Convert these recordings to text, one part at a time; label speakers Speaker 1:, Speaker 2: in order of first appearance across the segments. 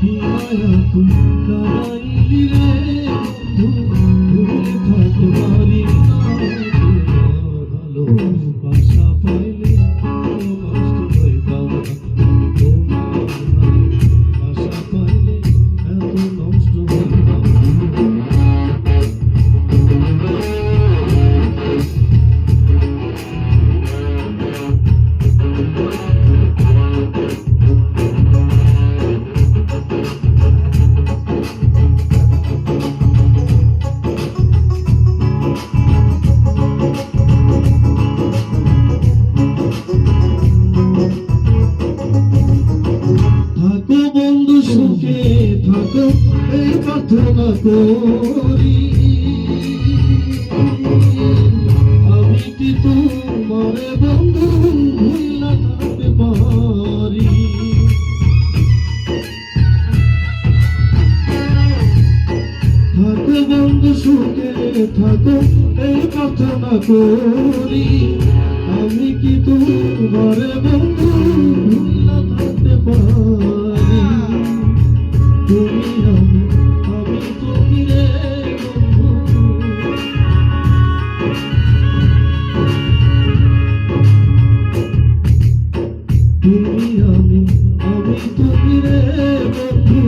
Speaker 1: মায়া তুই লাগাইলি রে ভুলে থাকতে পারি না ভালোবাসা পাইলে নষ্ট হইতাম না ভালোবাসা পাইলে এত নষ্ট হইতাম সুখে থাকো এই প্রার্থনা করি আমি কি তোমার বন্ধু ভুলা থাকতে পারি থাকো বন্ধু সুখে থাকো এই প্রার্থনা করি আমি কি তোমার বন্ধু ভুলা থাকতে পারি তুমি আমি তুমি রে বন্ধু তুমি আমি তুমি রে বন্ধু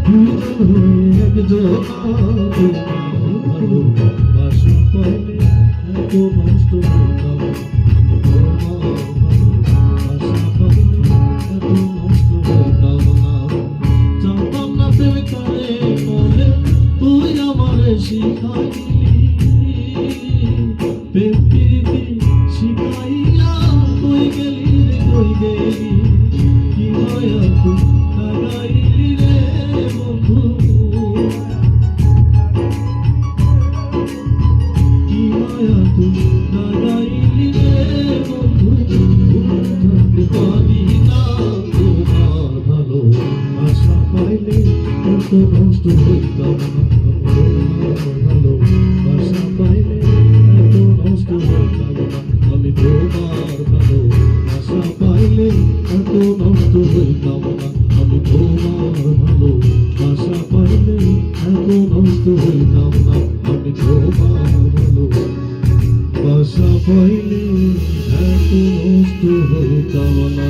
Speaker 1: দুজন হয়ে একজন ভালোবাসা পাইলে এত নষ্ট হইতাম ভালোবাসা পাইলে এত নষ্ট হইতাম না জানতাম না প্রেম করে বলে তুই আমারে শিখাইলি প্রেম প্রীতি শিখাইয়া তুই গেলি রে কই গেলি কি মায়া তুই লাগাইলি রে বন্ধু কি মায়া তুই লাগাইলি রে বন্ধু থাকতে পারি না তোমার ভালোবাসা পাইলে এত নষ্ট হইতাম না ভালোবাসা পাইলে এত নষ্ট হইতাম না আমি তোমার ভালোবাসা পাইলে এত নষ্ট হইতাম না আমি তোমার ভালোবাসা পাইলে এত নষ্ট হইতাম না আমি তোমার ভালোবাসা পাইলে এত নষ্ট হইতাম না